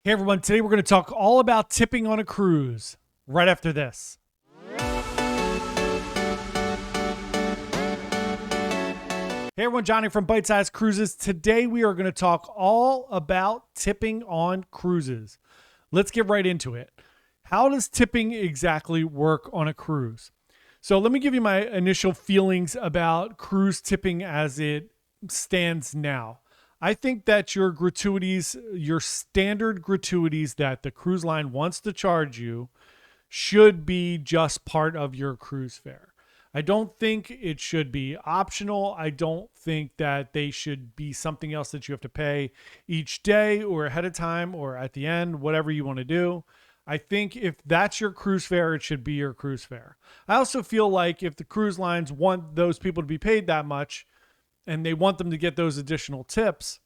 Hey everyone, today we're going to talk all about tipping on a cruise right after this. Hey everyone, Johnny from Bite Size Cruises. Today we are going to talk all about tipping on cruises. Let's get right into it. How does tipping exactly work on a cruise? So let me give you my initial feelings about cruise tipping as it stands now. I think that your gratuities, your standard gratuities that the cruise line wants to charge you, should be just part of your cruise fare. I don't think it should be optional. I don't think that they should be something else that you have to pay each day or ahead of time or at the end, whatever you want to do. I think if that's your cruise fare, it should be your cruise fare. I also feel like if the cruise lines want those people to be paid that much and they want them to get those additional tips,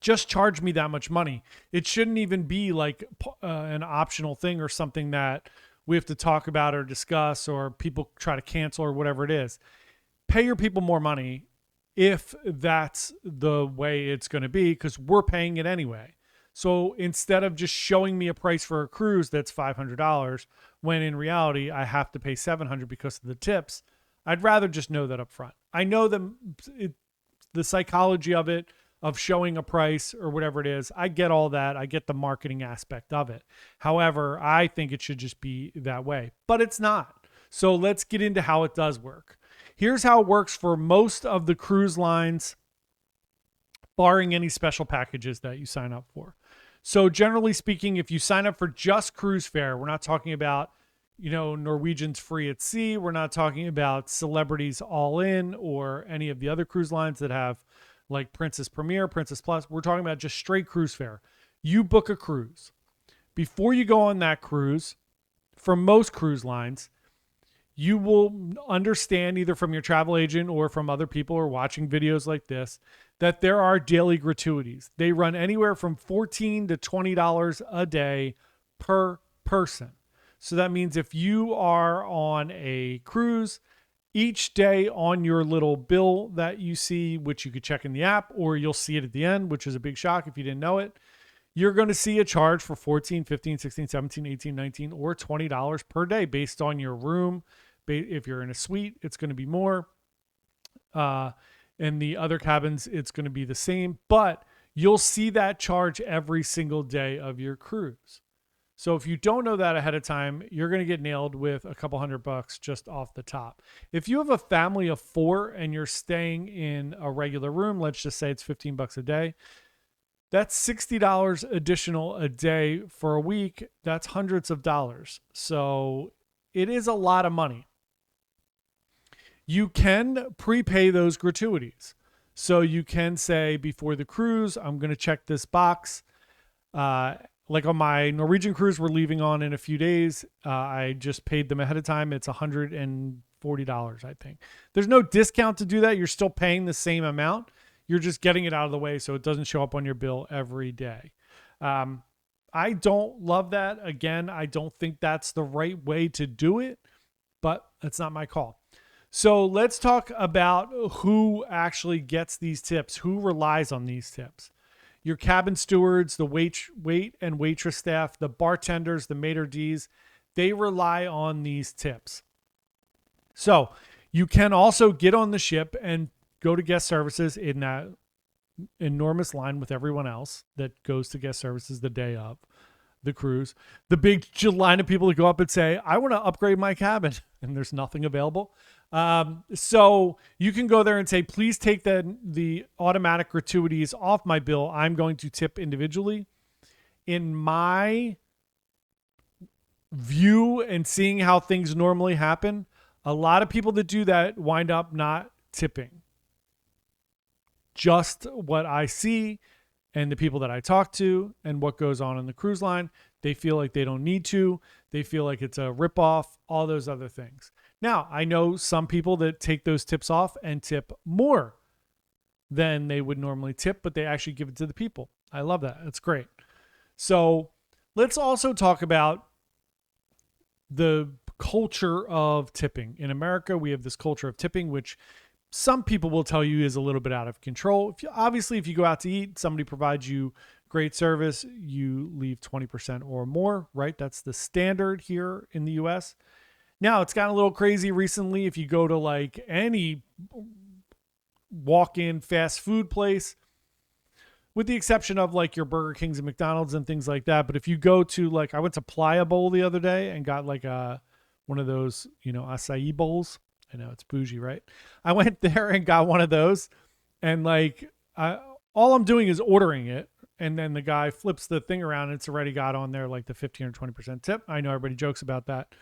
just charge me that much money. It shouldn't even be like an optional thing or something that we have to talk about or discuss or people try to cancel or whatever it is. Pay your people more money if that's the way it's going to be, because we're paying it anyway. So instead of just showing me a price for a cruise that's $500, when in reality I have to pay $700 because of the tips, I'd rather just know that up front. I know the psychology of it, of showing a price or whatever it is. I get all that. I get the marketing aspect of it. However, I think it should just be that way, but it's not. So let's get into how it does work. Here's how it works for most of the cruise lines, barring any special packages that you sign up for. So generally speaking, if you sign up for just cruise fare, we're not talking about, Norwegian's free at sea. We're not talking about Celebrities All In or any of the other cruise lines that have like Princess Premier, Princess Plus. We're talking about just straight cruise fare. You book a cruise. Before you go on that cruise, for most cruise lines, you will understand either from your travel agent or from other people or watching videos like this that there are daily gratuities. They run anywhere from $14 to $20 a day per person. So that means if you are on a cruise, each day on your little bill that you see, which you could check in the app, or you'll see it at the end, which is a big shock if you didn't know it, you're going to see a charge for 14, 15, 16, 17, 18, 19, or $20 per day based on your room. If you're in a suite, it's going to be more. In the other cabins, it's going to be the same, but you'll see that charge every single day of your cruise. So if you don't know that ahead of time, you're going to get nailed with a couple $100 just off the top. If you have a family of 4 and you're staying in a regular room, let's just say it's $15 a day, that's $60 additional a day for a week. That's hundreds of dollars. So it is a lot of money. You can prepay those gratuities. So you can say before the cruise, I'm going to check this box. Like on my Norwegian cruise we're leaving on in a few days, I just paid them ahead of time. It's $140, I think. There's no discount to do that. You're still paying the same amount. You're just getting it out of the way so it doesn't show up on your bill every day. I don't love that. Again, I don't think that's the right way to do it, but that's not my call. So let's talk about who actually gets these tips, who relies on these tips. Your cabin stewards, the wait and waitress staff, the bartenders, the maitre d's, they rely on these tips. So you can also get on the ship and go to guest services in that enormous line with everyone else that goes to guest services the day of the cruise. The big line of people that go up and say, I want to upgrade my cabin, and there's nothing available. So you can go there and say, please take the automatic gratuities off my bill. I'm going to tip individually. In my view and seeing how things normally happen, a lot of people that do that wind up not tipping. Just what I see and the people that I talk to and what goes on the cruise line, they feel like they don't need to. They feel like it's a ripoff, all those other things. Now, I know some people that take those tips off and tip more than they would normally tip, but they actually give it to the people. I love that. That's great. So let's also talk about the culture of tipping. In America, we have this culture of tipping, which some people will tell you is a little bit out of control. If you go out to eat, somebody provides you great service, you leave 20% or more, right? That's the standard here in the US. Now, it's gotten a little crazy recently. If you go to like any walk-in fast food place, with the exception of like your Burger Kings and McDonald's and things like that. But if you go to like, I went to Playa Bowl the other day and got like one of those, acai bowls. I know it's bougie, right? I went there and got one of those, and like, all I'm doing is ordering it. And then the guy flips the thing around and it's already got on there like the 15 or 20% tip. I know everybody jokes about that.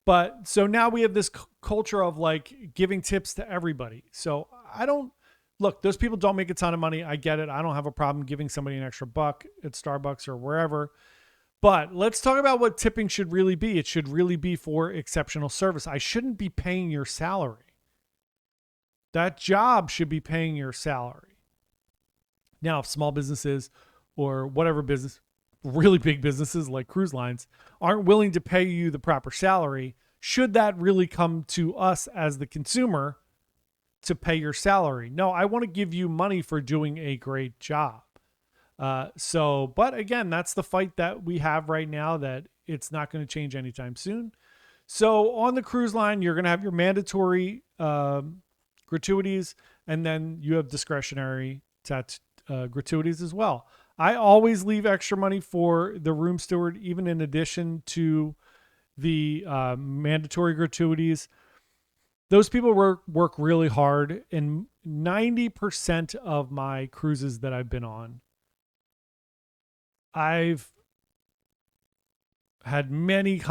But so now we have this culture of like giving tips to everybody. So I don't, look, those people don't make a ton of money. I get it. I don't have a problem giving somebody an extra buck at Starbucks or wherever. But let's talk about what tipping should really be. It should really be for exceptional service. I shouldn't be paying your salary. That job should be paying your salary. Now, if small businesses or whatever business, really big businesses like cruise lines, aren't willing to pay you the proper salary, should that really come to us as the consumer to pay your salary? No, I want to give you money for doing a great job. But again, that's the fight that we have right now, that it's not going to change anytime soon. So on the cruise line, you're going to have your mandatory gratuities, and then you have discretionary gratuities as well. I always leave extra money for the room steward, even in addition to the mandatory gratuities. Those people work really hard, and 90% of my cruises that I've been on, I've had many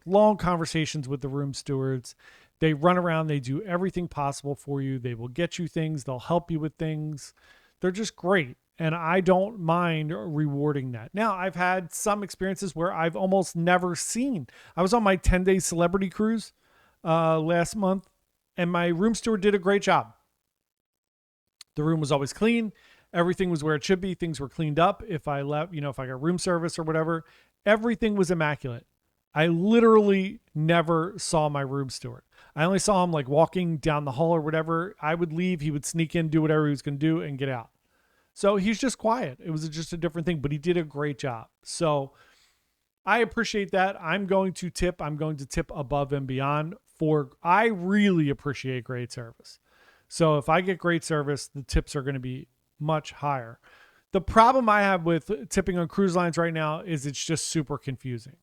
long conversations with the room stewards. They run around, they do everything possible for you. They will get you things, they'll help you with things. They're just great. And I don't mind rewarding that. Now, I've had some experiences where I've almost never seen. I was on my 10-day celebrity cruise last month, and my room steward did a great job. The room was always clean. Everything was where it should be. Things were cleaned up. If I left, if I got room service or whatever, everything was immaculate. I literally never saw my room steward. I only saw him like walking down the hall or whatever. I would leave. He would sneak in, do whatever he was going to do, and get out. So he's just quiet. It was just a different thing, but he did a great job. So I appreciate that. I'm going to tip above and beyond I really appreciate great service. So if I get great service, the tips are going to be much higher. The problem I have with tipping on cruise lines right now is it's just super confusing.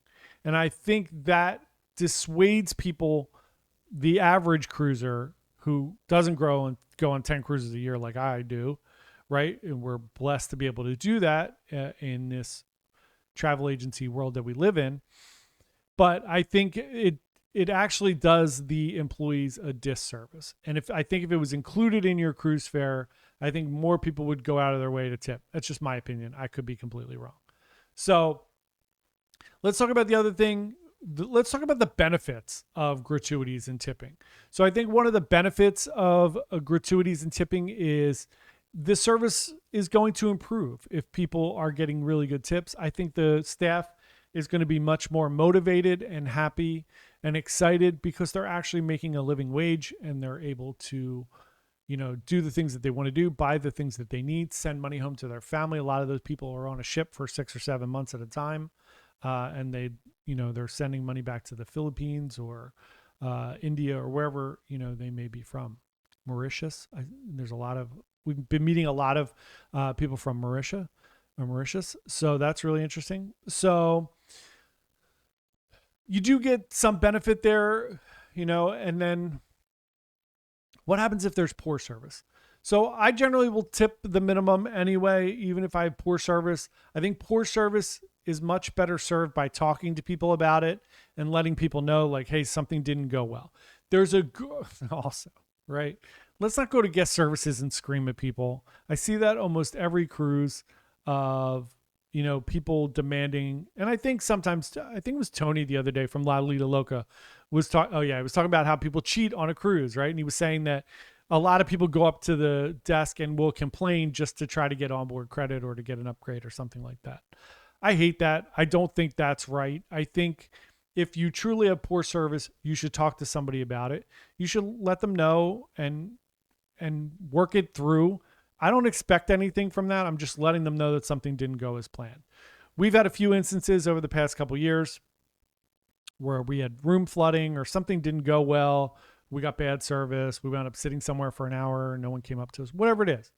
And I think that dissuades people, the average cruiser who doesn't grow and go on 10 cruises a year like I do, right? And we're blessed to be able to do that in this travel agency world that we live in. But I think it actually does the employees a disservice. And if it was included in your cruise fare, I think more people would go out of their way to tip. That's just my opinion. I could be completely wrong. So let's talk about the other thing. Let's talk about the benefits of gratuities and tipping. So I think one of the benefits of gratuities and tipping is the service is going to improve if people are getting really good tips. I think the staff is going to be much more motivated and happy and excited because they're actually making a living wage and they're able to, do the things that they want to do, buy the things that they need, send money home to their family. A lot of those people are on a ship for 6 or 7 months at a time. And they're sending money back to the Philippines or India or wherever, they may be from. Mauritius. We've been meeting a lot of people from Mauritius. So that's really interesting. So you do get some benefit there, and then what happens if there's poor service? So I generally will tip the minimum anyway, even if I have poor service. I think poor service is much better served by talking to people about it and letting people know, like, hey, something didn't go well. There's also, right? Let's not go to guest services and scream at people. I see that almost every cruise of, people demanding. And I think it was Tony the other day from La Lita Loca was talking about how people cheat on a cruise, right? And he was saying that a lot of people go up to the desk and will complain just to try to get onboard credit or to get an upgrade or something like that. I hate that. I don't think that's right. I think if you truly have poor service, you should talk to somebody about it. You should let them know and work it through. I don't expect anything from that. I'm just letting them know that something didn't go as planned. We've had a few instances over the past couple of years where we had room flooding or something didn't go well. We got bad service. We wound up sitting somewhere for an hour. No one came up to us, whatever it is.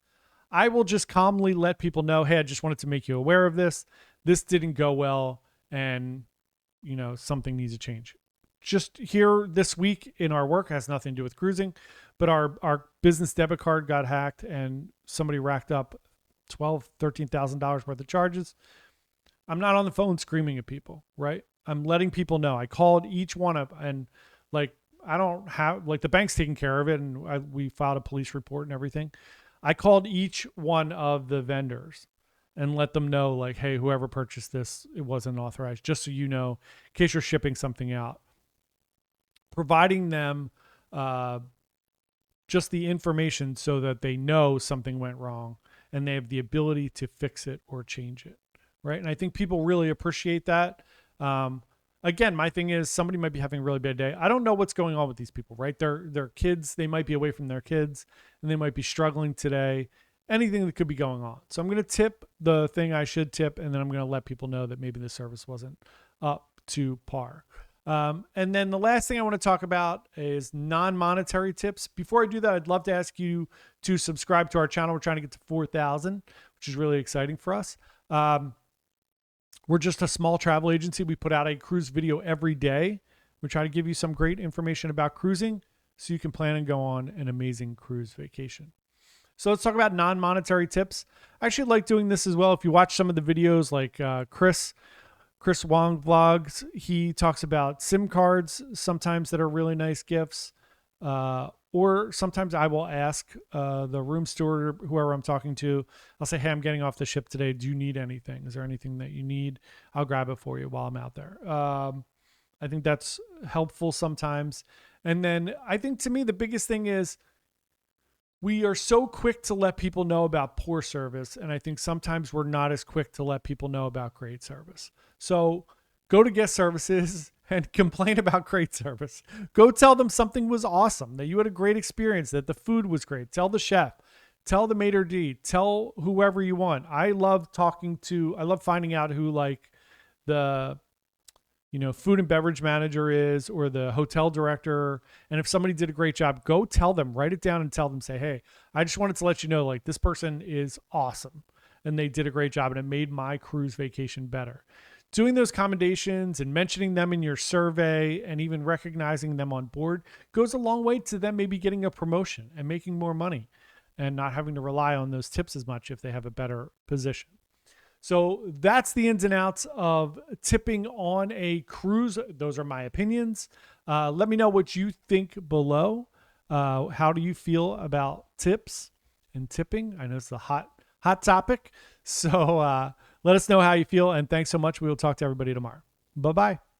I will just calmly let people know, hey, I just wanted to make you aware of this. This didn't go well, and something needs to change. Just here this week in our work, has nothing to do with cruising, but our business debit card got hacked and somebody racked up $13,000 worth of charges. I'm not on the phone screaming at people, right? I'm letting people know. I called each one of, and I don't have, the bank's taking care of it, and we filed a police report and everything. I called each one of the vendors and let them know, hey, whoever purchased this, it wasn't authorized, just so you know, in case you're shipping something out. Providing them just the information so that they know something went wrong and they have the ability to fix it or change it, right? And I think people really appreciate that. Again, my thing is, somebody might be having a really bad day. I don't know what's going on with these people, right? They're kids. They might be away from their kids and they might be struggling today. Anything that could be going on. So I'm going to tip the thing I should tip, and then I'm going to let people know that maybe the service wasn't up to par. And then the last thing I want to talk about is non-monetary tips. Before I do that, I'd love to ask you to subscribe to our channel. We're trying to get to 4,000, which is really exciting for us. We're just a small travel agency. We put out a cruise video every day. We try to give you some great information about cruising so you can plan and go on an amazing cruise vacation. So let's talk about non-monetary tips. I actually like doing this as well. If you watch some of the videos like Chris Wong vlogs, he talks about SIM cards sometimes that are really nice gifts. Or sometimes I will ask the room steward or whoever I'm talking to, I'll say, hey, I'm getting off the ship today. Do you need anything? Is there anything that you need? I'll grab it for you while I'm out there. I think that's helpful sometimes. And then I think, to me, the biggest thing is we are so quick to let people know about poor service. And I think sometimes we're not as quick to let people know about great service. So go to guest services and complain about great service. Go tell them something was awesome, that you had a great experience, that the food was great. Tell the chef, tell the maitre d', tell whoever you want. I love finding out who the food and beverage manager is, or the hotel director. And if somebody did a great job, go tell them, write it down and tell them, say, hey, I just wanted to let you know, this person is awesome and they did a great job and it made my cruise vacation better. Doing those commendations and mentioning them in your survey and even recognizing them on board goes a long way to them maybe getting a promotion and making more money and not having to rely on those tips as much if they have a better position. So that's the ins and outs of tipping on a cruise. Those are my opinions. Let me know what you think below. How do you feel about tips and tipping? I know it's a hot topic. So let us know how you feel. And thanks so much. We will talk to everybody tomorrow. Bye-bye.